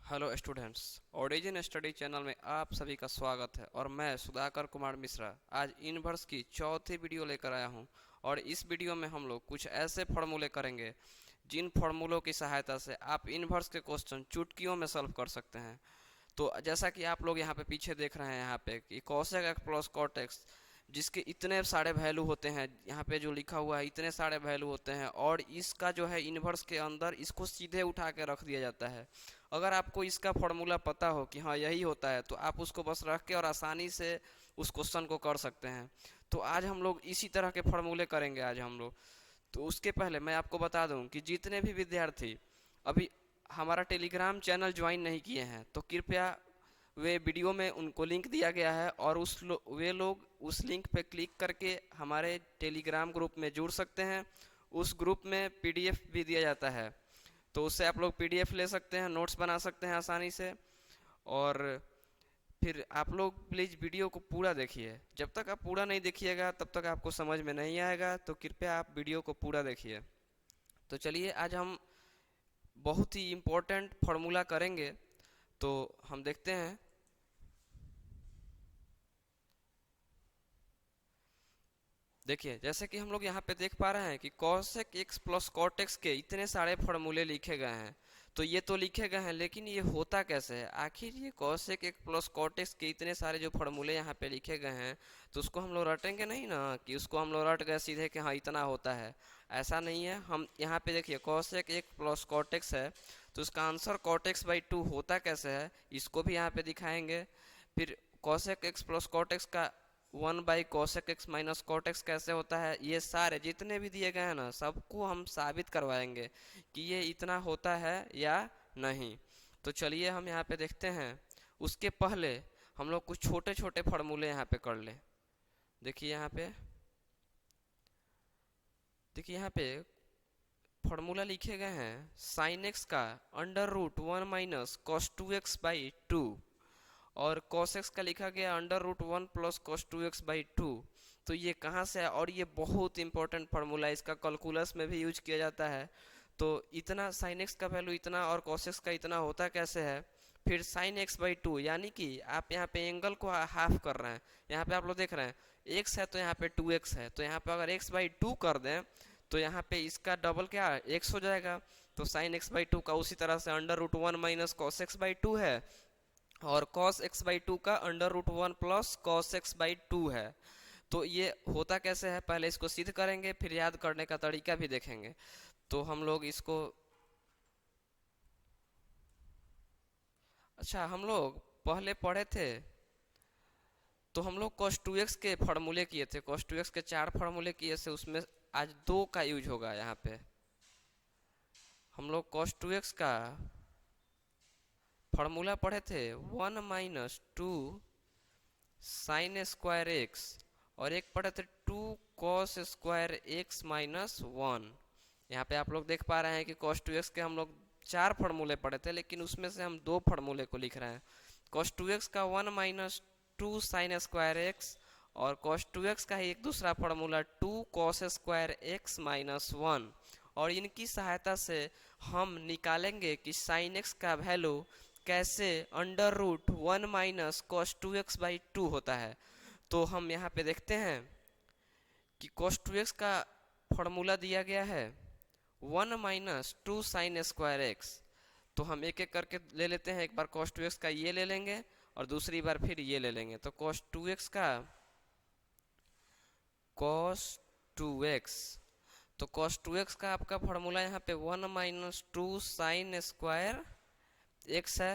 Hello students. Origin study channel में आप सभी का स्वागत है और मैं सुधाकर कुमार मिश्रा आज इनवर्स की चौथी वीडियो लेकर आया हूं। और इस वीडियो में हम लोग कुछ ऐसे फॉर्मूले करेंगे जिन फॉर्मूलों की सहायता से आप इनवर्स के क्वेश्चन चुटकियों में सॉल्व कर सकते हैं। तो जैसा कि आप लोग यहाँ पे पीछे देख रहे हैं यहाँ पे कि cosec x plus cot x जिसके इतने सारे वैल्यू होते हैं, यहाँ पे जो लिखा हुआ है इतने सारे वैल्यू होते हैं, और इसका जो है इन्वर्स के अंदर इसको सीधे उठा के रख दिया जाता है। अगर आपको इसका फॉर्मूला पता हो कि हाँ यही होता है तो आप उसको बस रख के और आसानी से उस क्वेश्चन को कर सकते हैं। तो आज हम लोग इसी तरह के फॉर्मूले करेंगे आज हम लोग। तो उसके पहले मैं आपको बता दूं कि जितने भी विद्यार्थी अभी हमारा टेलीग्राम चैनल ज्वाइन नहीं किए हैं तो कृपया वे वीडियो में उनको लिंक दिया गया है और वे लोग उस लिंक पे क्लिक करके हमारे टेलीग्राम ग्रुप में जुड़ सकते हैं। उस ग्रुप में पीडीएफ भी दिया जाता है, तो उससे आप लोग पीडीएफ ले सकते हैं, नोट्स बना सकते हैं आसानी से। और फिर आप लोग प्लीज़ वीडियो को पूरा देखिए। जब तक आप पूरा नहीं देखिएगा तब तक आपको समझ में नहीं आएगा, तो कृपया आप वीडियो को पूरा देखिए। तो चलिए आज हम बहुत ही इम्पोर्टेंट फार्मूला करेंगे, तो हम देखते हैं। देखिए जैसे कि हम लोग यहाँ पे देख पा रहे हैं कि cosec x plus cot x के इतने सारे फॉर्मूले लिखे गए हैं। तो ये तो लिखे गए हैं, लेकिन ये होता कैसे है आखिर? ये cosec x plus cot x के इतने सारे जो फॉर्मूले यहाँ पे लिखे गए हैं, तो उसको हम लोग रटेंगे नहीं ना कि उसको हम लोग रट गए सीधे कि हाँ इतना होता है। ऐसा नहीं है। हम यहाँ पे देखिए cosec x plus cot x है, तो उसका आंसर cot x बाई 2 होता कैसे है इसको भी यहाँ पे दिखाएंगे। फिर cosec x plus cot x का 1/cosec x minus cot x कैसे होता है, ये सारे जितने भी दिए गए हैं ना सबको हम साबित करवाएंगे कि ये इतना होता है या नहीं। तो चलिए हम यहाँ पे देखते हैं। उसके पहले हम लोग कुछ छोटे छोटे फार्मूले यहाँ पे कर लें। देखिए यहाँ पे फार्मूला लिखे गए हैं साइन एक्स का अंडर रूट 1 - cos 2x/2, और cos x का लिखा गया अंडर रूट 1 + cos 2x/2। तो ये कहाँ से है? और ये बहुत इंपॉर्टेंट फार्मूला है, इसका कैलकुलस में भी यूज किया जाता है। तो इतना साइन x का वैल्यू इतना और cos x का इतना होता कैसे है? फिर साइन x/2 यानी कि आप यहाँ पे एंगल को हाफ कर रहे हैं। यहाँ पे आप लोग देख रहे हैं x है तो यहाँ पे 2x है, तो यहाँ पे अगर x/2 कर दें तो यहाँ पे इसका डबल क्या x हो जाएगा। तो साइन x/2 का उसी तरह से अंडर रूट 1 - cos x/2 है, और cos x/2 का अंडर रूट 1 + cos x/2 है। तो ये होता कैसे है पहले इसको सिद्ध करेंगे, फिर याद करने का तरीका भी देखेंगे। तो हम लोग इसको अच्छा हम लोग पहले पढ़े थे, तो हम लोग cos 2x के फार्मूले किए थे। cos 2x के 4 फार्मूले किए थे, उसमें आज 2 का यूज होगा। यहाँ पे हम लोग cos 2x का फार्मूला पढ़े थे 1 - 2 साइन स्क्वायर एक्स, और एक पढ़े थे 2 cos² x - 1। यहाँ पे आप लोग देख पा रहे हैं कि cos 2x के हम लोग 4 फार्मूले पढ़े थे, लेकिन उसमें से हम 2 फार्मूले को लिख रहे हैं। cos 2x का 1 - 2 साइन स्क्वायर एक्स, और cos 2x का ही एक दूसरा फार्मूला 2 cos² x - 1। और इनकी सहायता से हम निकालेंगे कि साइन x का वैल्यू कैसे अंडर रूट 1 - cos 2x/2 होता है। तो हम यहाँ पे देखते हैं कि cos 2x का फॉर्मूला दिया गया है 1 - 2 साइन स्क्वायर एक्स। तो हम एक एक करके ले लेते हैं। एक बार cos 2x का ये ले लेंगे और दूसरी बार फिर ये ले लेंगे। तो cos 2x का cos 2x, तो cos 2x का आपका फॉर्मूला यहाँ पे 1 - 2 साइन स्क्वायर एक्स है।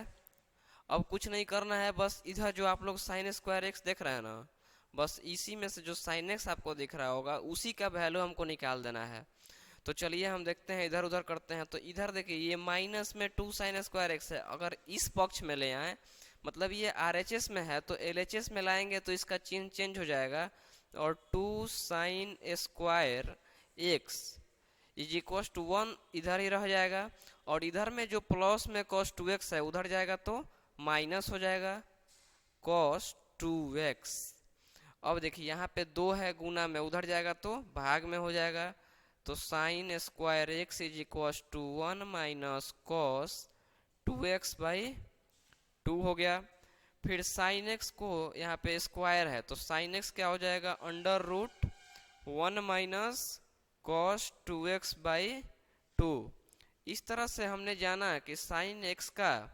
अब कुछ नहीं करना है, बस इधर जो आप लोग साइन स्क्वायर एक्स देख रहे हैं ना, बस इसी में से जो साइन एक्स आपको दिख रहा होगा उसी का वैल्यू हमको निकाल देना है। तो चलिए हम देखते हैं, इधर उधर करते हैं। तो इधर देखिए ये -2 साइन स्क्वायर एक्स है, अगर इस पक्ष में ले आए मतलब ये RHS में है तो LHS में लाएंगे तो इसका चिन्ह चेंज हो जाएगा, और 2 sine square x is equal to 1 इधर ही रह जाएगा, और इधर में जो प्लस में cos 2x है उधर जाएगा तो माइनस हो जाएगा cos 2x। अब देखिए यहाँ पे 2 है गुना में, उधर जाएगा तो भाग में हो जाएगा। तो sine square x is equal to 1 - cos 2x/2 हो गया। फिर साइन एक्स को यहाँ पे स्क्वायर है तो साइन एक्स क्या हो जाएगा, √1 माइनस कॉस 2x/2। इस तरह से हमने जाना कि साइन एक्स का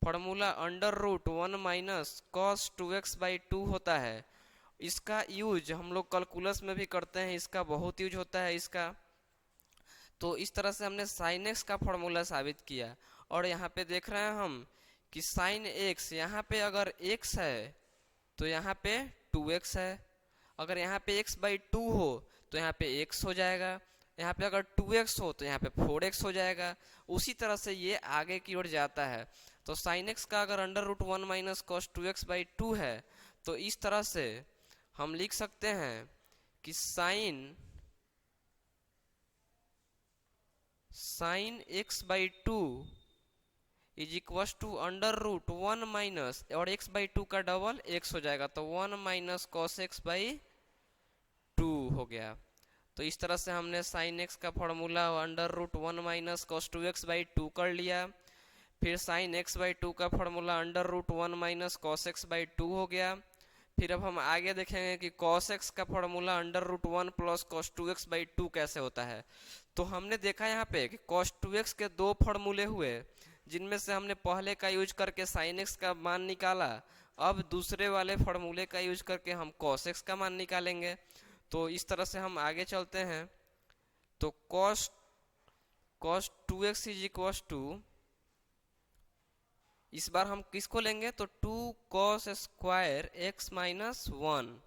फॉर्मूला √1 माइनस कॉस 2x/2 होता है। इसका यूज हम लोग कैलकुलस में भी करते हैं, इसका बहुत यूज होता है इसका। तो इस तरह से हमने साइन एक्स का फॉर्मूला साबित किया। और यहाँ पे देख रहे हैं हम कि साइन एक्स यहाँ पे अगर x है तो यहाँ पे 2x है, अगर यहाँ पे x/2 हो तो यहाँ पे x हो जाएगा, यहाँ पे अगर 2x हो तो यहाँ पे 4x हो जाएगा। उसी तरह से ये आगे की ओर जाता है। तो साइन एक्स का अगर √1 माइनस कॉस 2x/2 है तो इस तरह से हम लिख सकते हैं कि sine x/2 is equal to √1 minus, और x/2 का डबल x हो जाएगा तो 1 माइनस कॉस x/2 हो गया। तो इस तरह से हमने साइन x का फॉर्मूला √1 माइनस कॉस 2x/2 कर लिया। फिर साइन x/2 का फॉर्मूला √1 माइनस कॉस x/2 हो गया। फिर अब हम आगे देखेंगे कि cos x का फॉर्मूला √1 प्लस कॉस 2x/2 कैसे होता है। तो हमने देखा यहाँ पे कि cos 2x के दो फॉर्मूले हुए, जिनमें से हमने पहले का यूज करके sin x का मान निकाला। अब दूसरे वाले फॉर्मूले का यूज करके हम cos x का मान निकालेंगे। तो इस तरह से हम आगे चलते हैं। तो cos 2x is equal to, इस बार हम किसको लेंगे तो 2 cos स्क्वायर x माइनस 1।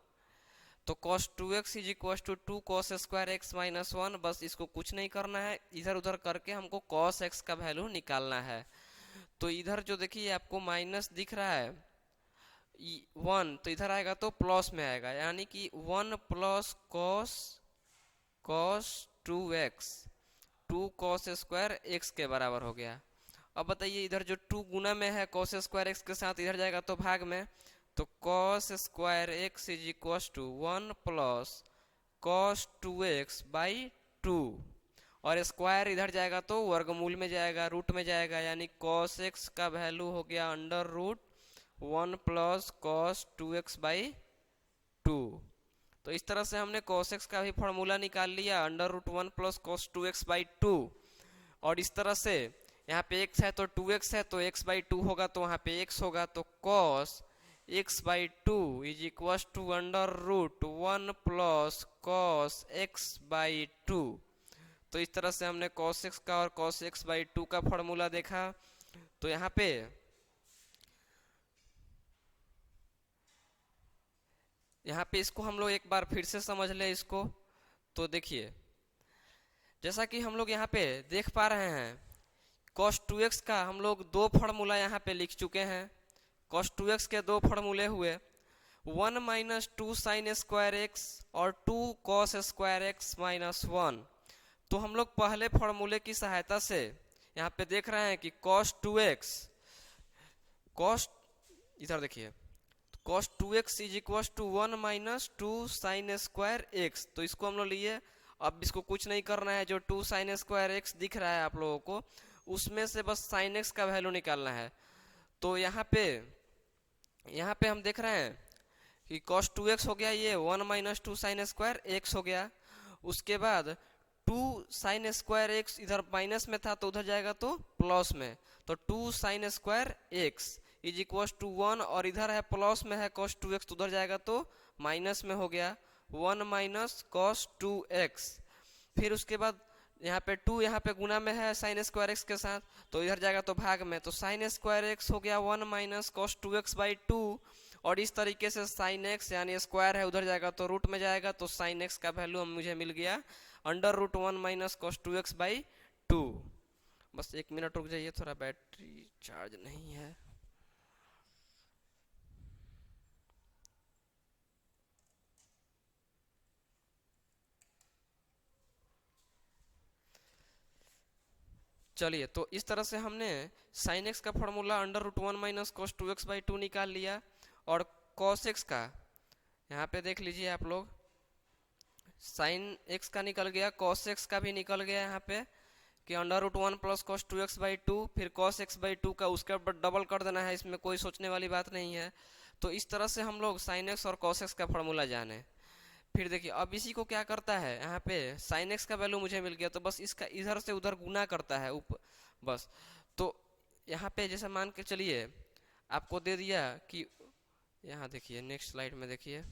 तो cos 2x is equal to 2 cos square x minus 1। बस इसको कुछ नहीं करना है, इधर उधर करके हमको cos x का वैल्यू निकालना है। तो इधर जो देखिए आपको माइनस दिख रहा है 1, तो इधर आएगा तो प्लस में आएगा, यानी कि 1 plus cos 2x, 2 cos square x के बराबर हो गया। अब बताइए इधर जो 2 गुना में है cos स्क्वायर x के साथ, इधर जाएगा तो भाग में। तो cos square x is equal to 1 plus cos 2x/2, और स्क्वायर इधर जाएगा तो वर्गमूल में जाएगा, रूट में जाएगा, यानी cos x का वैल्यू हो गया √1 प्लस cos 2x/2। तो इस तरह से हमने cos x का भी फॉर्मूला निकाल लिया, √1 प्लस cos 2x/2। और इस तरह से यहाँ पे x है तो 2x है तो x/2 होगा, तो वहाँ पे x होगा, तो cos x/2 is equal to √1 plus cos x/2। तो इस तरह से हमने cos x का और cos x/2 का फॉर्मूला देखा। तो यहाँ पे इसको हम लोग एक बार फिर से समझ ले इसको। तो देखिए जैसा कि हम लोग यहाँ पे देख पा रहे हैं, cos 2x का हम लोग दो फॉर्मूला यहाँ पे लिख चुके हैं। cos 2x के दो फॉर्मूले हुए 1 माइनस 2 साइन स्क्वायर एक्स और 2 cos स्क्वायर एक्स माइनस 1। तो हम लोग पहले फॉर्मूले की सहायता से यहाँ पे देख रहे हैं कि इधर देखिए cos 2x is equal to 1 minus 2 sine square x. तो इसको हम लोग लिए, अब इसको कुछ नहीं करना है, जो 2 साइन स्क्वायर एक्स दिख रहा है आप लोगों को, उसमें से बस साइन एक्स का वैल्यू निकालना है। तो यहाँ पे हम देख रहे हैं कि cos 2x हो गया, ये 1 माइनस 2 साइन स्क्वायर एक्स हो गया। उसके बाद 2 साइन स्क्वायर एक्स इधर माइनस में था तो उधर जाएगा तो प्लस में, तो 2 sine square x is equal to 1, और इधर है प्लस में है cos 2x तो उधर जाएगा तो माइनस में हो गया 1 माइनस cos 2x। फिर उसके बाद यहाँ पे 2 यहाँ पे गुना में है साइन स्क्वायर एक्स के साथ, तो इधर जाएगा तो भाग में, तो साइन स्क्वायर एक्स हो गया 1 माइनस cos 2x/2। और इस तरीके से साइन एक्स यानी स्क्वायर है उधर जाएगा तो रूट में जाएगा, तो साइन एक्स का वैल्यू मुझे मिल गया √1 माइनस cos 2x/2। बस 1 मिनट रुक जाइए, थोड़ा बैटरी चार्ज नहीं है। चलिए, तो इस तरह से हमने साइन एक्स का फॉर्मूला √1 माइनस cos 2x/2 निकाल लिया। और cos x का यहाँ पे देख लीजिए आप लोग, साइन x का निकल गया, cos x का भी निकल गया यहाँ पे, कि under root 1 plus cos 2x/2, फिर कॉस x/2 का उसके ऊपर डबल कर देना है, इसमें कोई सोचने वाली बात नहीं है। तो इस तरह से हम लोग साइन एक्स और कॉस एक्स का फॉर्मूला जाने। फिर देखिए अब इसी को क्या करता है, यहाँ पे साइन एक्स का वैल्यू मुझे मिल गया तो बस इसका इधर से उधर गुना करता है बस। तो यहाँ पे जैसे मान के चलिए आपको दे दिया कि यहाँ देखिए नेक्स्ट स्लाइड में देखिए,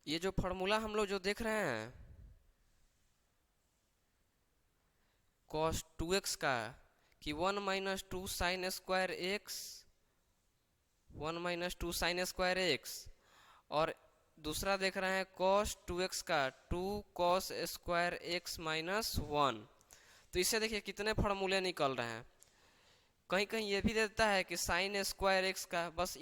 ये जो फॉर्मूला हम लोग जो देख रहे हैं cos 2x का, कि 1 minus two sign square x, 1 minus two sign square x, और दूसरा देख रहे हैं cos 2x का 2 cos स्क्वायर एक्स माइनस 1। तो इससे देखिए कितने फॉर्मूले निकल रहे हैं। कहीं कहीं ये भी देता है कि साइन स्क्वायर एक्स का, बस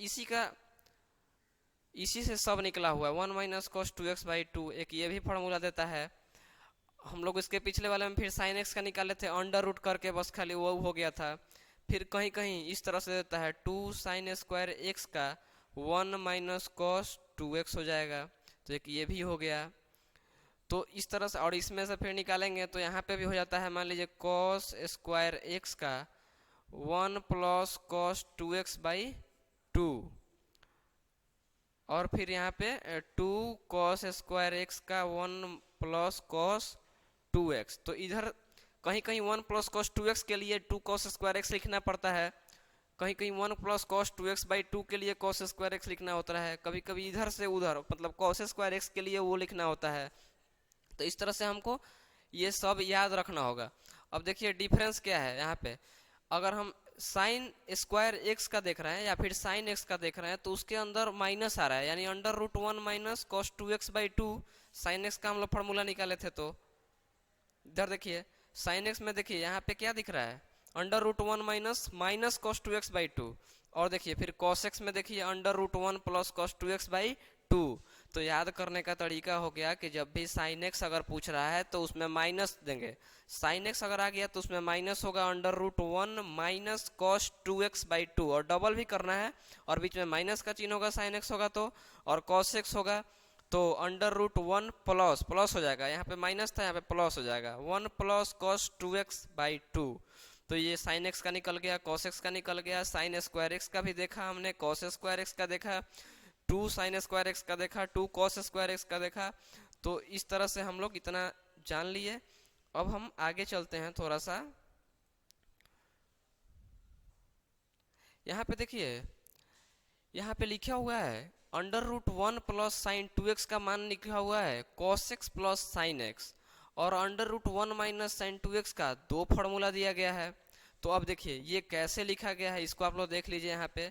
इसी से सब निकला हुआ है। 1 माइनस कॉस 2x/2 एक ये भी फॉर्मूला देता है। हम लोग इसके पिछले वाले में फिर साइन एक्स का निकाले थे अंडर रूट करके, बस खाली वो हो गया था। फिर कहीं कहीं इस तरह से देता है 2 साइन स्क्वायर एक्स का 1 माइनस कॉस 2x हो जाएगा, तो एक ये भी हो गया। तो इस तरह से, और इसमें से फिर निकालेंगे तो यहाँ पे भी हो जाता है, मान लीजिए कॉस स्क्वायर एक्स का 1 प्लस कॉस 2x/2, और फिर यहाँ पे 2 कॉस स्क्वायर एक्स का 1 प्लस कॉस 2x। तो इधर कहीं कहीं 1 प्लस कॉस 2x के लिए 2 कॉस स्क्वायर एक्स लिखना पड़ता है, कहीं कहीं 1 प्लस कॉस 2x/2 के लिए कॉस स्क्वायर एक्स लिखना होता है, कभी कभी इधर से उधर मतलब कॉस स्क्वायर एक्स के लिए वो लिखना होता है। तो इस तरह से हमको ये सब याद रखना होगा। अब देखिए डिफरेंस क्या है यहाँ पे, अगर हम साइन स्क्वायर एक्स का देख रहे हैं या फिर साइन एक्स का देख रहे हैं तो उसके अंदर माइनस आ रहा है, यानी under root 1 minus cos 2x/2 sine x का हम लोग फॉर्मूला निकाले थे। तो इधर देखिए साइन एक्स में देखिए यहाँ पे क्या दिख रहा है, under root 1 minus cos 2x/2, और देखिए फिर कॉस एक्स में देखिए under root 1 plus cos 2x/2। तो याद करने का तरीका हो गया कि जब भी साइन एक्स अगर पूछ रहा है तो उसमें माइनस देंगे, साइन एक्स अगर आ गया तो उसमें माइनस होगा under root 1 minus cos 2x/2, और डबल भी करना है और बीच में माइनस का चिन्ह होगा साइन एक्स होगा तो, और कॉस एक्स होगा तो अंडर रूट 1 प्लस हो जाएगा, यहाँ पे माइनस था यहाँ पे प्लस हो जाएगा 1 प्लस कॉस 2x/2। तो ये साइन एक्स का निकल गया, कॉस एक्स का निकल गया, साइन स्क्वायर एक्स का भी देखा हमने, कॉस स्क्वायर एक्स का देखा, 2 साइन स्क्वायर एक्स का देखा, 2 कॉस स्क्वायर एक्स का देखा। तो इस तरह से हम लोग इतना जान लिए। अब हम आगे चलते हैं थोड़ा सा, यहाँ पे देखिए यहाँ पे लिखा हुआ है under root 1 plus sine 2x का मान लिखा हुआ है cos x plus sine x, और under root 1 minus sine 2x का 2 फॉर्मूला दिया गया है। तो अब देखिए ये कैसे लिखा गया है, इसको आप लोग देख लीजिए यहाँ पे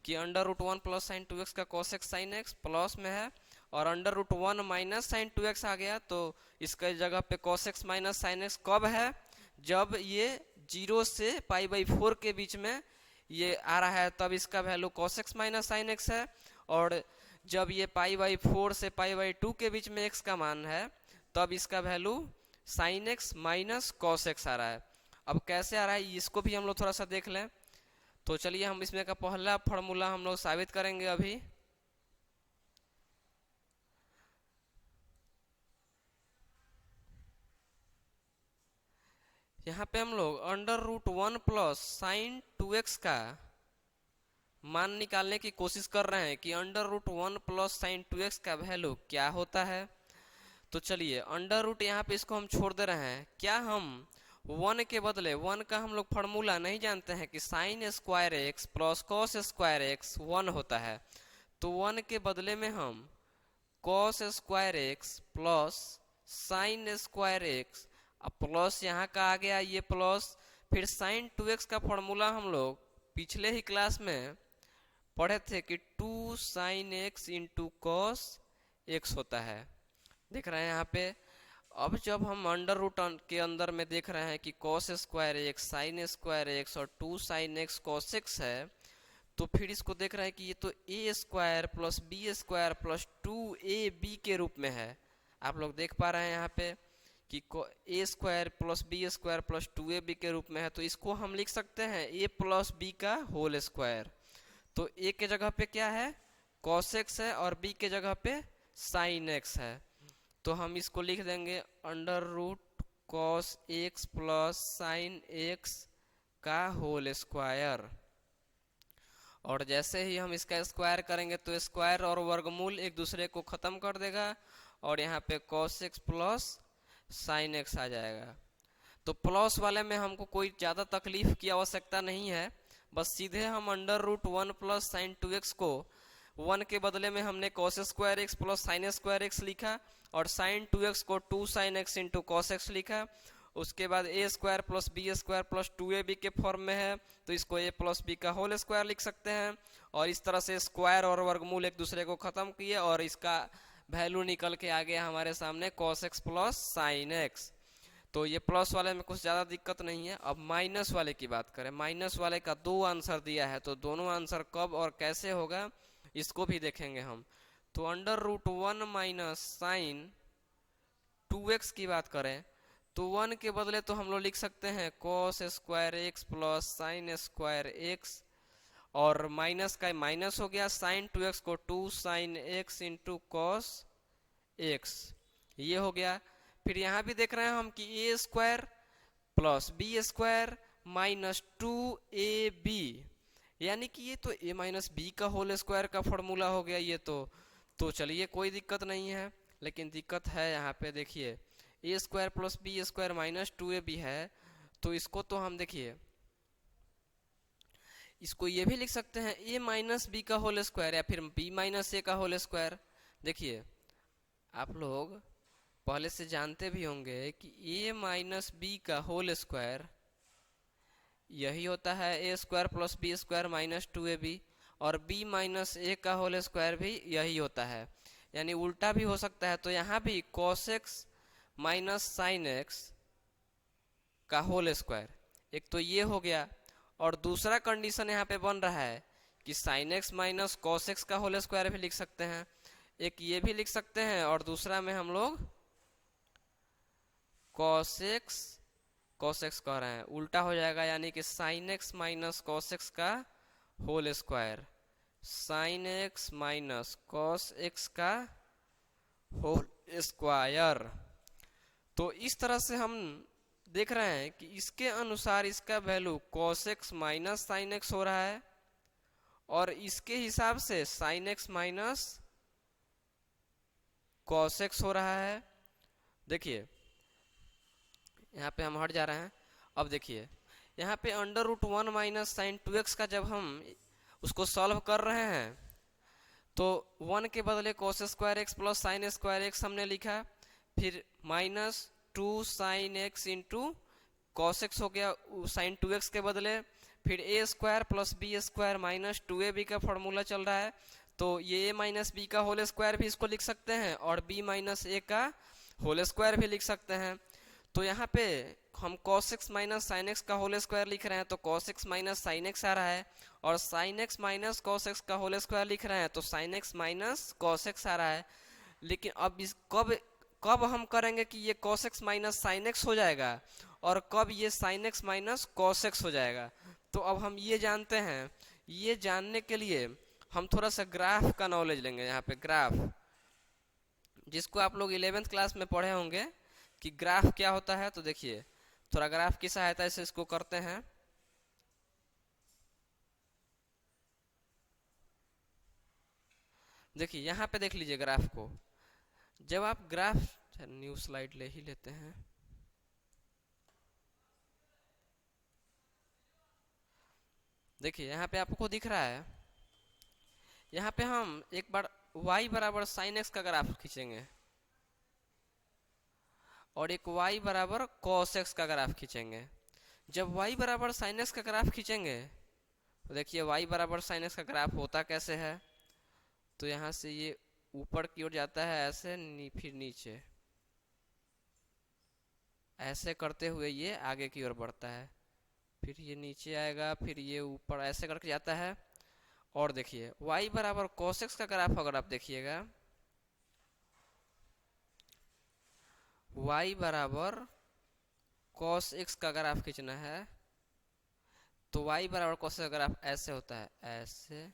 कि under root 1 plus sine 2x का cos x sine x plus में है, और under root 1 minus sine 2x आ गया, तो इसके जगह पे cos x minus sine x कब है, जब ये 0 से π/4 के बीच में ये आ रहा है तब इसका value cos x minus sine x है, और जब ये π/4 से π/2 के बीच में x का मान है तब इसका value sine x minus cos x आ रहा है। अब कैसे आ रहा है इसको भी हम लोग थोड़ा सा देख लें। तो चलिए हम इसमें का पहला फॉर्मूला हम लोग साबित करेंगे अभी। यहाँ पे हम लोग under root 1 plus sine 2x का मान निकालने की कोशिश कर रहे हैं कि under root 1 plus sine 2x का वैल्यू क्या होता है। तो चलिए अंडर रूट यहाँ पे इसको हम छोड़ दे रहे हैं, क्या हम 1 के बदले 1 का हम लोग फॉर्मूला नहीं जानते हैं कि sign square x plus cos square x 1 होता है, तो 1 के बदले में हम cos square x plus sine square x, अब प्लस यहाँ का आ गया ये प्लस, फिर साइन 2x का फॉर्मूला हम लोग पिछले ही क्लास में पढ़े थे कि 2 sine x into cos x होता है, देख रहे हैं यहाँ पे। अब जब हम अंडर रूट के अंदर में देख रहे हैं कि cos square x sign square x और 2 साइन एक्स कॉस एक्स है, तो फिर इसको देख रहे हैं कि ये तो a square plus b square plus 2ab के रूप में है। आप लोग देख पा रहे हैं यहाँ पे कि a square plus b square plus 2ab के रूप में है, तो इसको हम लिख सकते हैं a प्लस बी का होल स्क्वायर। तो a के जगह पे क्या है कॉस एक्स है और b के जगह पे साइन एक्स है, तो हम इसको लिख देंगे under root cos x plus sine x का होल स्क्वायर। और जैसे ही हम इसका स्क्वायर करेंगे तो स्क्वायर और वर्गमूल एक दूसरे को खत्म कर देगा और यहाँ पे cos x plus sine x आ जाएगा। तो प्लस वाले में हमको कोई ज़्यादा तकलीफ की आवश्यकता नहीं है, बस सीधे हम under root 1 plus sine 2x को 1 के बदले में हमने cos square x plus sine square x लिखा और साइन 2x को 2 sine x into cos x लिखा। उसके बाद a square plus b square plus 2ab के फॉर्म में है तो इसको a प्लस बी का होल स्क्वायर लिख सकते हैं। और इस तरह से स्क्वायर और वर्गमूल एक दूसरे को ख़त्म किए और इसका वैल्यू निकल के आ गया हमारे सामने cos x plus sine x. तो ये प्लस वाले में कुछ ज़्यादा दिक्कत नहीं है। अब माइनस वाले की बात करें, माइनस वाले का 2 आंसर दिया है, तो दोनों आंसर कब और कैसे होगा इसको भी देखेंगे हम। तो under root 1 minus sine 2x की बात करें तो 1 के बदले तो हम लोग लिख सकते हैं cos square x plus sine square x, और माइनस का माइनस हो गया, साइन 2x को 2 sine x into cos x, ये हो गया। फिर यहाँ भी देख रहे हैं हम कि a square plus b square minus 2ab, यानी कि ये तो a माइनस बी का होल स्क्वायर का फॉर्मूला हो गया ये तो चलिए कोई दिक्कत नहीं है। लेकिन दिक्कत है यहाँ पे, देखिए a square plus b square minus 2ab है, तो इसको तो हम देखिए इसको ये भी लिख सकते हैं a माइनस बी का होल स्क्वायर या फिर b माइनस ए का होल स्क्वायर। देखिए आप लोग पहले से जानते भी होंगे कि a माइनस बी का होल स्क्वायर यही होता है a square plus b square minus 2ab, और b माइनस ए का होल स्क्वायर भी यही होता है, यानी उल्टा भी हो सकता है। तो यहाँ भी cos x minus sine x का होल स्क्वायर, एक तो ये हो गया, और दूसरा कंडीशन यहाँ पे बन रहा है कि sine x minus cos x का होल स्क्वायर भी लिख सकते हैं, एक ये भी लिख सकते हैं, और दूसरा में हम लोग कॉस एक्स कह रहे हैं, उल्टा हो जाएगा, यानी कि sine x minus cos x का whole square, sine x minus cos x का होल स्क्वायर। तो इस तरह से हम देख रहे हैं कि इसके अनुसार इसका value cos x minus sine x हो रहा है, और इसके हिसाब से sign x minus cos x हो रहा है। देखिए यहाँ पे हम हट जा रहे हैं। अब देखिए यहाँ पे under root 1 minus sine 2x का जब हम उसको सॉल्व कर रहे हैं तो 1 के बदले cos square x plus sine square x हमने लिखा, फिर minus 2 sine x into cos x हो गया साइन 2x के बदले, फिर a square plus b square minus 2ab का फॉर्मूला चल रहा है, तो ये a माइनस बी का होल स्क्वायर भी इसको लिख सकते हैं और b माइनस ए का होल स्क्वायर भी लिख सकते हैं। तो यहाँ पे हम cos x minus sine x का होल स्क्वायर लिख रहे हैं तो cos x minus sine x आ रहा है, और sine x minus cos x का होल स्क्वायर लिख रहे हैं तो sine x minus cos x आ रहा है। लेकिन अब इस कब हम करेंगे कि ये cos x minus sine x हो जाएगा और कब ये sin x minus cos x हो जाएगा, तो अब हम ये जानते हैं। ये जानने के लिए हम थोड़ा सा ग्राफ का नॉलेज लेंगे। यहाँ पे ग्राफ, जिसको आप लोग 11th क्लास में पढ़े होंगे कि ग्राफ क्या होता है, तो देखिए थोड़ा ग्राफ की सहायता से इसको करते हैं। देखिए यहाँ पे देख लीजिए ग्राफ को, जब आप ग्राफ न्यू स्लाइड ले ही लेते हैं। देखिए यहाँ पे आपको दिख रहा है, यहाँ पे हम एक बार y बराबर साइन एक्स का ग्राफ खींचेंगे और एक y बराबर cos x का ग्राफ खींचेंगे। जब y बराबर साइन एक्स का ग्राफ खींचेंगे तो देखिए y बराबर साइन एक्स का ग्राफ होता कैसे है, तो यहाँ से ये ऊपर की ओर जाता है ऐसे, फिर नीचे ऐसे करते हुए ये आगे की ओर बढ़ता है, फिर ये नीचे आएगा, फिर ये ऊपर ऐसे करके जाता है। और देखिए y बराबर cos x का ग्राफ अगर आप देखिएगा, y बराबर cos x का ग्राफ खींचना है तो y बराबर cos x का ग्राफ ऐसे होता है, ऐसे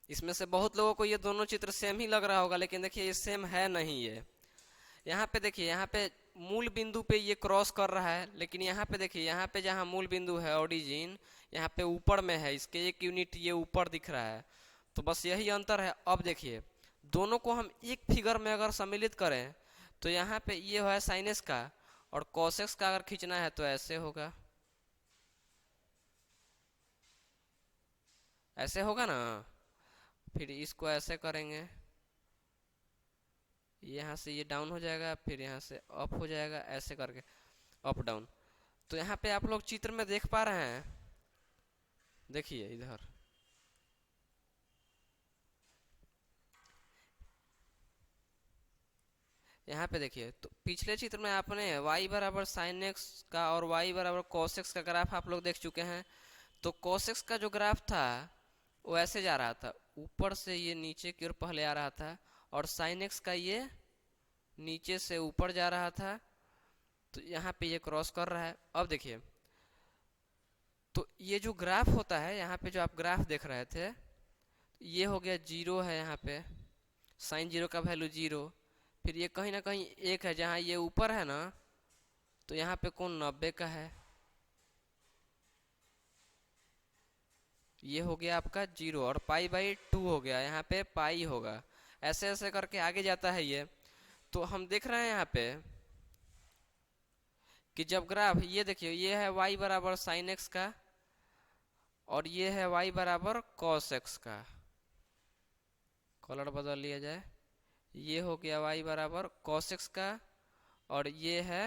इसमें से बहुत लोगों को ये दोनों चित्र सेम ही लग रहा होगा, लेकिन देखिए ये सेम है नहीं। ये यहाँ पे देखिए, यहाँ पे मूल बिंदु पे ये क्रॉस कर रहा है, लेकिन यहाँ पे देखिए, यहाँ पे जहाँ मूल बिंदु है ओरिजिन, यहाँ पे ऊपर में है, इसके 1 यूनिट ये ऊपर दिख रहा है। तो बस यही अंतर है। अब देखिए दोनों को हम एक फिगर में अगर सम्मिलित करें तो यहाँ पे ये है साइनस का, और कॉसेक्स का अगर खींचना है तो ऐसे होगा, ऐसे होगा ना। फिर इसको ऐसे करेंगे, यहाँ से ये डाउन हो जाएगा, फिर यहाँ से अप हो जाएगा, ऐसे करके अप डाउन। तो यहाँ पे आप लोग चित्र में देख पा रहे हैं, देखिए इधर यहाँ पे देखिए। तो पिछले चित्र में आपने y बराबर साइन एक्स का और y बराबर कॉस एक्स का ग्राफ आप लोग देख चुके हैं। तो कॉस एक्स का जो ग्राफ था वो ऐसे जा रहा था, ऊपर से ये नीचे की ओर पहले आ रहा था, और साइन एक्स का ये नीचे से ऊपर जा रहा था। तो यहाँ पे ये क्रॉस कर रहा है। अब देखिए, तो ये जो ग्राफ होता है, यहाँ पे जो आप ग्राफ देख रहे थे, ये हो गया जीरो है, यहाँ पे साइन जीरो का वैल्यू जीरो। फिर ये कहीं ना कहीं एक है, जहाँ ये ऊपर है ना, तो यहाँ पे कौन 90 का है, ये हो गया आपका जीरो, और पाई बाई 2 हो गया, यहाँ पे पाई होगा। ऐसे ऐसे करके आगे जाता है ये। तो हम देख रहे हैं यहाँ पे कि जब ग्राफ, ये देखिए, ये है y बराबर साइन एक्स का, और ये है y बराबर कॉस एक्स का। कलर बदल लिया जाए, ये हो गया y बराबर कॉस एक्स का, और ये है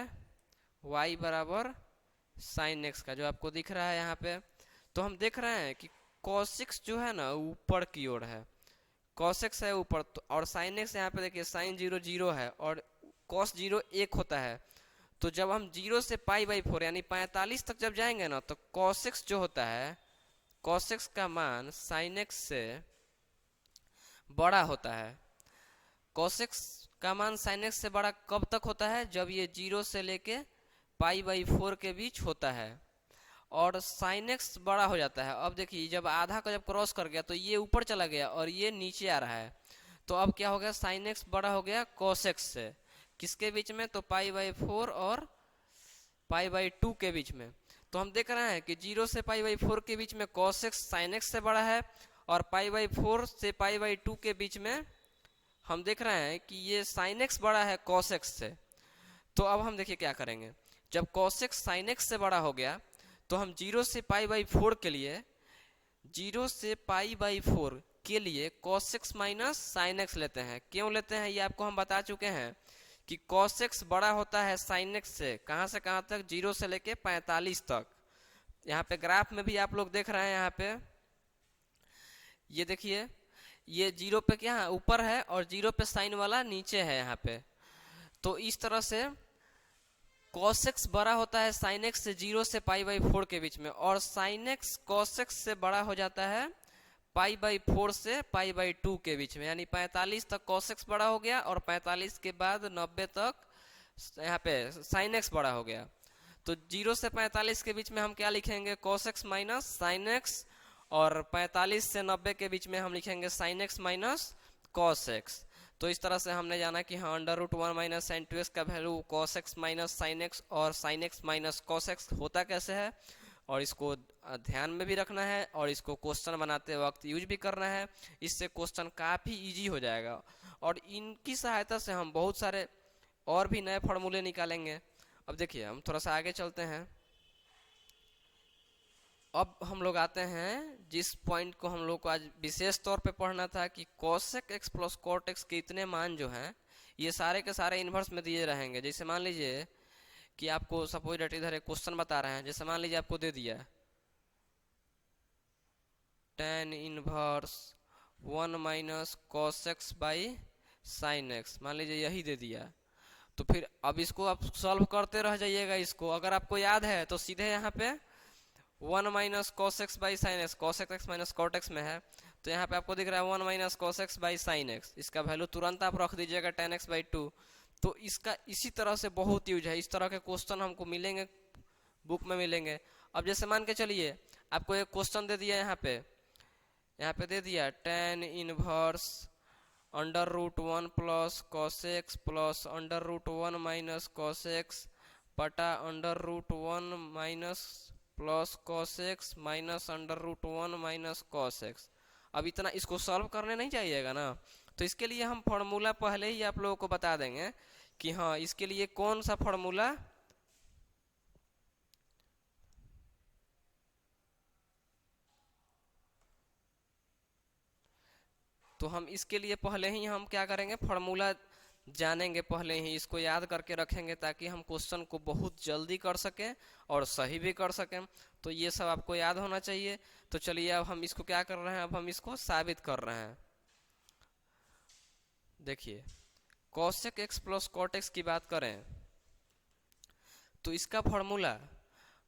y बराबर साइन एक्स का, जो आपको दिख रहा है यहाँ पे। तो हम देख रहे हैं कि कॉस एक्स जो है ना ऊपर की ओर है, कॉस एक्स है ऊपर, तो और साइन एक्स यहाँ पे देखिए साइन जीरो जीरो है, और कॉस जीरो 1 होता है। तो जब हम 0 से पाई बाई 4 यानी 45 तक जब जाएंगे ना, तो कॉस एक्स जो होता है, कॉस एक्स का मान साइन एक्स से बड़ा होता है। कॉस एक्स का मान साइन एक्स से बड़ा कब तक होता है, जब ये 0 से लेके पाई बाई 4 के बीच होता है, और साइन एक्स बड़ा हो जाता है। अब देखिए, जब आधा का जब क्रॉस कर गया तो ये ऊपर चला गया और ये नीचे आ रहा है। तो अब क्या हो गया, साइन एक्स बड़ा हो गया कॉस एक्स से। किसके बीच में, तो पाई बाई 4 और पाई बाई 2 के बीच में। तो हम देख रहे हैं कि 0 से पाई बाई 4 के बीच में कॉस एक्स साइन एक्स से बड़ा है, और पाई बाई 4 से पाई बाई 2 के बीच में हम देख रहे हैं कि ये साइन एक्स बड़ा है कॉस एक्स से। तो अब हम देखिए क्या करेंगे, जब कॉस एक्स साइन एक्स से बड़ा हो गया तो हम 0 से पाई बाई 4 के लिए, 0 से पाई बाई 4 के लिए cos x minus sine x लेते हैं। क्यों लेते हैं ये आपको हम बता चुके हैं कि कॉस एक्स बड़ा होता है साइन एक्स से। कहाँ से कहाँ तक, 0 से लेके 45 तक। यहाँ पे ग्राफ में भी आप लोग देख रहे हैं, यहाँ पे ये देखिए, ये 0 पे क्या है ऊपर है, और 0 पे साइन वाला नीचे है यहाँ पे। तो इस तरह से cos x बड़ा होता है sin x से 0 से पाई बाई 4 के बीच में, और sin x cos x से बड़ा हो जाता है पाई बाई 4 से पाई बाई 2 के बीच में। यानी 45 तक cos x बड़ा हो गया, और 45 के बाद 90 तक यहाँ पे sin x बड़ा हो गया। तो 0 से 45 के बीच में हम क्या लिखेंगे, cos x minus sin x, और 45 से 90 के बीच में हम लिखेंगे sin x minus cos x। तो इस तरह से हमने जाना कि हाँ under root 1 minus sine 2x का value cos x minus sine x और sin x minus cos x होता कैसे है, और इसको ध्यान में भी रखना है, और इसको क्वेश्चन बनाते वक्त यूज भी करना है। इससे क्वेश्चन काफ़ी इजी हो जाएगा, और इनकी सहायता से हम बहुत सारे और भी नए फार्मूले निकालेंगे। अब देखिए, हम थोड़ा सा आगे चलते हैं। अब हम लोग आते हैं जिस पॉइंट को हम लोग को आज विशेष तौर पे पढ़ना था, कि cosec x plus cot x के इतने मान जो हैं ये सारे के सारे इन्वर्स में दिए रहेंगे। जैसे मान लीजिए कि आपको सपोज डेट इधर एक क्वेश्चन बता रहे हैं, जैसे मान लीजिए आपको दे दिया tan inverse 1 minus cos x by sine x, मान लीजिए यही दे दिया। तो फिर अब इसको आप सॉल्व करते रह जाइएगा। इसको अगर आपको याद है तो सीधे यहाँ पे 1 minus cos x by sine x, cos x minus cot x में है, तो यहाँ पे आपको दिख रहा है 1 minus cos x by sine x. इसका वैल्यू तुरंत आप रख दीजिएगा tan x बाई 2। तो इसका इसी तरह से बहुत यूज है। इस तरह के क्वेश्चन हमको मिलेंगे, बुक में मिलेंगे। अब जैसे मान के चलिए आपको एक क्वेश्चन दे दिया यहाँ पे, यहाँ पे दे दिया tan inverse under root one plus cos x plus under root one minus cos x बटा under root one minus plus cos x minus under root one minus cos x. अब इतना इसको सॉल्व करने नहीं चाहिएगा ना, तो इसके लिए हम फॉर्मूला पहले ही आप लोगों को बता देंगे कि हाँ इसके लिए कौन सा फॉर्मूला तो हम इसके लिए पहले ही हम क्या करेंगे फॉर्मूला जानेंगे, पहले ही इसको याद करके रखेंगे ताकि हम क्वेश्चन को बहुत जल्दी कर सकें और सही भी कर सकें। तो ये सब आपको याद होना चाहिए। तो चलिए अब हम इसको क्या कर रहे हैं, अब हम इसको साबित कर रहे हैं। देखिए cosec x plus cot x की बात करें तो इसका फॉर्मूला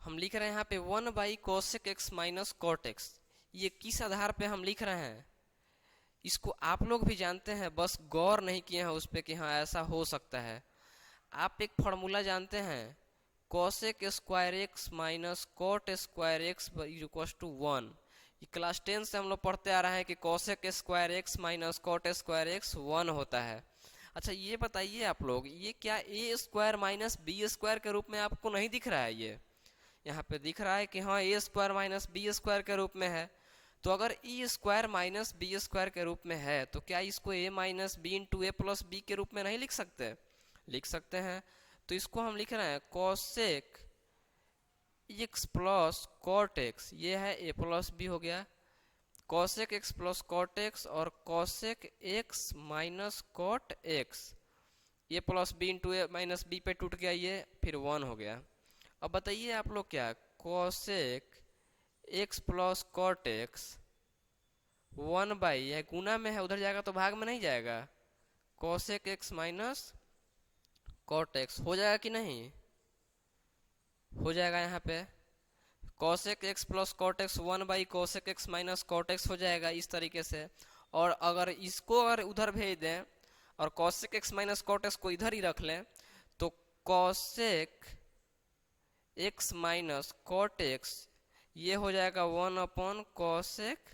हम लिख रहे हैं यहाँ पे 1/cosec x minus cot x. ये किस आधार पे हम लिख रहे हैं इसको आप लोग भी जानते हैं, बस गौर नहीं किए हैं उस पर कि हाँ ऐसा हो सकता है। आप एक फॉर्मूला जानते हैं cosec square x minus cot square x equal to 1। ये क्लास 10 से हम लोग पढ़ते आ रहे हैं कि cosec square x minus cot square x 1 होता है। अच्छा ये बताइए आप लोग, ये क्या ए स्क्वायर माइनस बी स्क्वायर के रूप में आपको नहीं दिख रहा है? ये यहाँ पे दिख रहा है कि हाँ ए स्क्वायर माइनस बी स्क्वायर के रूप में है। तो अगर E square minus B square के रूप में है तो क्या इसको ए minus B into A plus B के रूप में नहीं लिख सकते? लिख सकते हैं। तो इसको हम लिख रहे हैं cosec x plus cot x, ये है ए प्लस बी हो गया, cosec x plus cot x और cosec x minus cot x, ये plus b into a minus b पे टूट गया, ये फिर 1 हो गया। अब बताइए आप लोग क्या cosec x plus cot x 1 यह गुना में है, उधर जाएगा तो भाग में नहीं जाएगा, cosec x minus cot x हो जाएगा कि नहीं? हो जाएगा। यहाँ पे cosec x plus cot x 1/cosec x minus cot x हो जाएगा इस तरीके से। और अगर इसको अगर उधर भेज दें और cosec x minus cot x को इधर ही रख लें तो cosec x minus cot x ये हो जाएगा 1/cosec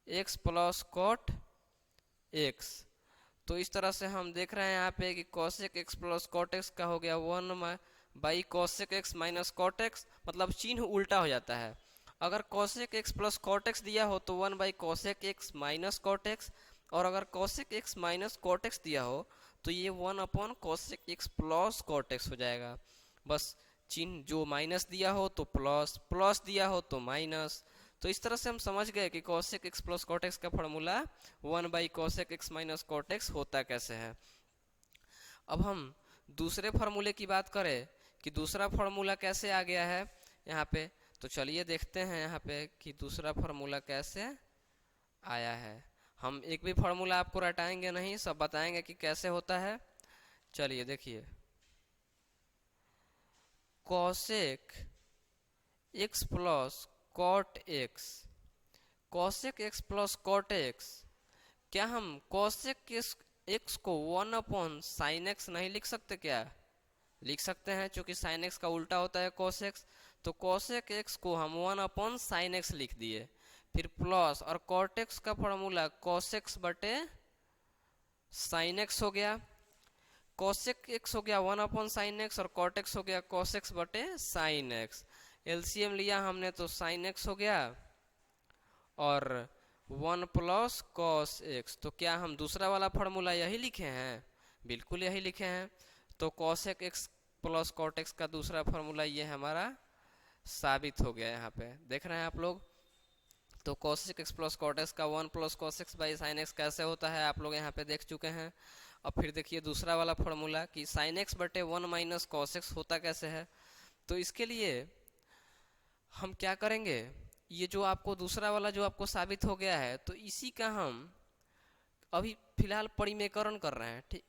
x plus cot x. तो इस तरह से हम देख रहे हैं यहाँ पे कि cosec x plus cot x का हो गया 1/cosec x minus cot x, मतलब चिन्ह उल्टा हो जाता है। अगर cosec x plus cot x दिया हो तो 1/cosec x minus cot x, और अगर cosec x minus cot x दिया हो तो ये 1/cosec x plus cot x हो जाएगा। बस चिन्ह जो माइनस दिया हो तो प्लस, प्लस दिया हो तो माइनस। तो इस तरह से हम समझ गए कि cosec x plus cot x का formula 1/cosec x minus cot x होता कैसे है। अब हम दूसरे फार्मूले की बात करें कि दूसरा फार्मूला कैसे आ गया है यहाँ पे, तो चलिए देखते हैं यहाँ पे कि दूसरा फार्मूला कैसे आया है। हम एक भी फार्मूला आपको रटाएंगे नहीं, सब बताएंगे कि कैसे होता है। चलिए देखिए cosec x plus cot x, cosec x plus cot x, क्या हम cosec x को 1/sin x नहीं लिख सकते? क्या लिख सकते हैं, क्योंकि sin x का उल्टा होता है cos x। तो cosec x को हम 1/sin x लिख दिए, फिर प्लस और cot x का फॉर्मूला cos x बटे sin x हो गया। cosec x हो गया 1/sin x और cot x हो गया cos x बटे sin x। एलसीएम लिया हमने तो sin x हो गया और 1 प्लस कॉस एक्स। तो क्या हम दूसरा वाला फॉर्मूला यही लिखे हैं? बिल्कुल यही लिखे हैं। तो cosec x plus cot x का दूसरा फॉर्मूला ये हमारा साबित हो गया। यहाँ पे देख रहे हैं आप लोग। तो cosec x plus cot x का 1 plus cos x by sin x कैसे होता है आप लोग यहाँ पे देख चुके हैं। अब फिर देखिए दूसरा वाला फॉर्मूला कि sin x बटे 1 माइनस cos x होता कैसे है। तो इसके लिए हम क्या करेंगे, ये जो आपको दूसरा वाला जो आपको साबित हो गया है तो इसी का हम अभी फिलहाल परिमेयकरण कर रहे हैं, ठीक,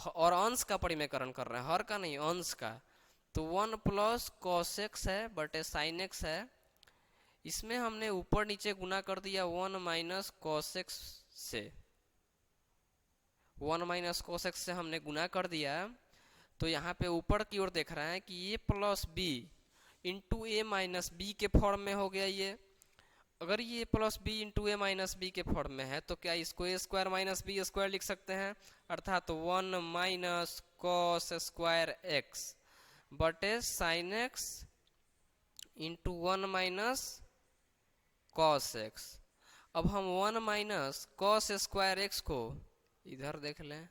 और अंश का परिमेयकरण कर रहे हैं, हर का नहीं अंश का। तो 1 प्लस cos x है बटे sin x है, इसमें हमने ऊपर नीचे गुना कर दिया 1 माइनस cos x से, 1 माइनस cos x से हमने गुना कर दिया। तो यहाँ पे ऊपर की ओर देख रहे हैं कि ये plus b into a minus B के फॉर्म में हो गया ये, अगर ये plus b into a minus B के फॉर्म में है तो क्या इसको ए स्क्वायर माइनस बी स्क्वायर लिख सकते हैं, अर्थात 1 माइनस कॉस स्क्वायर एक्स बटे sign x into 1 minus cos x. अब हम 1 माइनस कॉस स्क्वायर एक्स को इधर देख लें,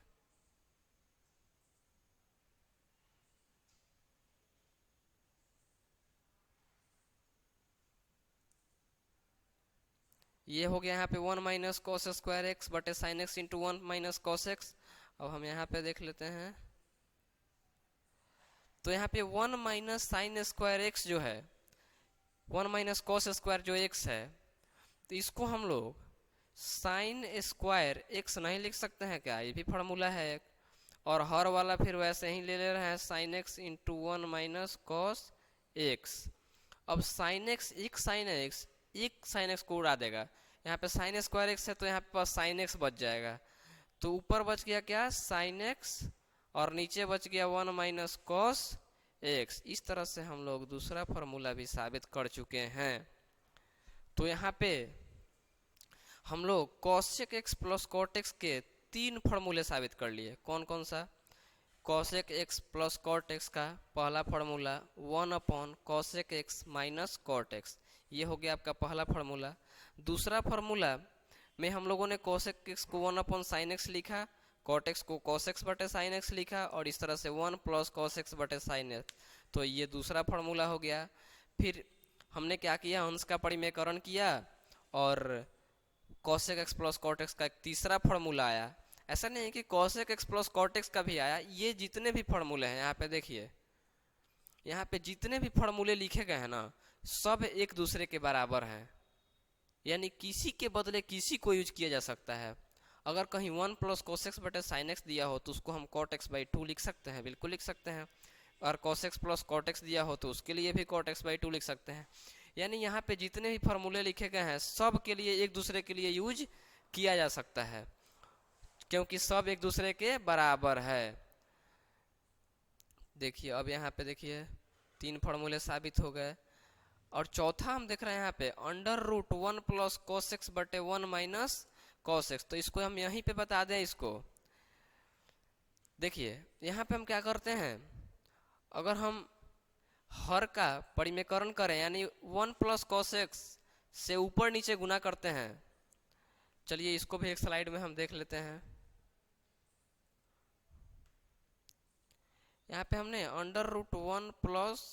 ये हो गया यहाँ पे 1 माइनस कॉस स्क्वायर एक्स बटे sign x into 1 minus cos x. अब हम यहाँ पे देख लेते हैं, तो यहाँ पे 1 माइनस साइन स्क्वायर एक्स जो है, 1 माइनस कॉस स्क्वायर जो एक्स है, तो इसको हम लोग साइन स्क्वायर एक्स नहीं लिख सकते हैं क्या, ये भी फार्मूला है एक। और हर वाला फिर वैसे ही ले रहे हैं, sign x into 1 minus cos x. अब साइन एक्स एक साइन एक्स को उड़ा देगा, यहाँ पे साइन स्क्वायर एक्स है तो यहाँ पे पास साइन एक्स बच जाएगा, तो ऊपर बच गया क्या साइन एक्स और नीचे बच गया 1 माइनस कॉस एक्स। इस तरह से हम लोग दूसरा फार्मूला भी साबित कर चुके हैं। तो यहाँ पे हम लोग cosec x plus cot x के 3 फार्मूले साबित कर लिए। कौन कौन सा, cosec x plus cot x का पहला formula 1 upon cosec x minus cot x, ये हो गया आपका पहला फार्मूला। दूसरा फार्मूला में हम लोगों ने कॉसेक एक्स को 1 अपॉन साइन एक्स लिखा, कॉट एक्स को कॉस एक्स बटे साइन एक्स लिखा, और इस तरह से 1 प्लस कॉस एक्स बटे साइन एक्स, तो ये दूसरा फार्मूला हो गया। फिर हमने क्या किया, अंश का परिमेयकरण किया और cosec x plus cot x का एक तीसरा फार्मूला आया। ऐसा नहीं है कि cosec x plus cot x का भी आया, ये जितने भी फार्मूले हैं यहाँ पे देखिए, यहाँ पे जितने भी फार्मूले लिखे गए हैं ना, सब एक दूसरे के बराबर हैं, यानी किसी के बदले किसी को यूज किया जा सकता है। अगर कहीं 1 प्लस कॉस एक्स बटे साइन एक्स दिया हो तो उसको हम कॉट एक्स बाई 2 लिख सकते हैं, बिल्कुल लिख सकते हैं। और cos x plus cot x दिया हो तो उसके लिए भी कॉट एक्स बाई 2 लिख सकते हैं। यानी यहाँ पे जितने भी फार्मूले लिखे गए हैं सब के लिए एक दूसरे के लिए यूज किया जा सकता है, क्योंकि सब एक दूसरे के बराबर है। देखिए अब यहाँ पे देखिए 3 फार्मूले साबित हो गए। और चौथा हम देख रहे हैं यहाँ पे under root 1 plus cos x बटे 1 माइनस कॉस एक्स, तो इसको हम यहीं पे बता दें। इसको देखिए यहाँ पे हम क्या करते हैं, अगर हम हर का परिमेयकरण करें यानी 1 प्लस कॉस एक्स से ऊपर नीचे गुना करते हैं। चलिए इसको भी एक स्लाइड में हम देख लेते हैं। यहाँ पे हमने under root 1 plus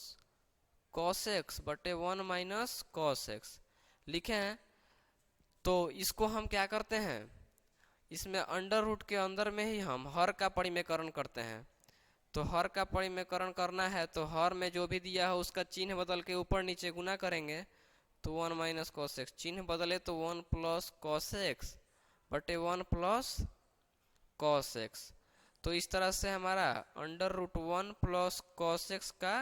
cos x बटे 1 माइनस कॉस एक्स लिखे हैं, तो इसको हम क्या करते हैं, इसमें अंडर रूट के अंदर में ही हम हर का परिमेयकरण करते हैं। तो हर का परिमेयकरण करना है तो हर में जो भी दिया हो उसका चिन्ह बदल के ऊपर नीचे गुना करेंगे, तो 1 माइनस कॉस एक्स, चिन्ह बदले तो 1 प्लस कॉस एक्स बटे 1 प्लस कॉस एक्स। तो इस तरह से हमारा under root 1 plus cos x का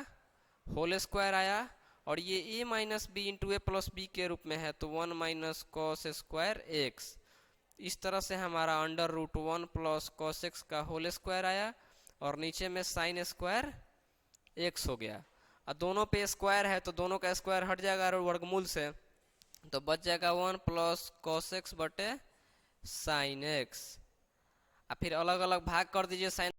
होल स्क्वायर आया, और ये a minus B into A plus B के रूप में है, तो 1 माइनस कॉस स्क्वायर एक्स। इस तरह से हमारा under root 1 plus cos x का होल स्क्वायर आया, और नीचे में साइन स्क्वायर एक्स हो गया। और दोनों पे स्क्वायर है तो दोनों का स्क्वायर हट जाएगा वर्गमूल से, तो बच जाएगा 1 प्लस कॉस एक्स बटे साइन एक्स। और फिर अलग अलग भाग कर दीजिए साइन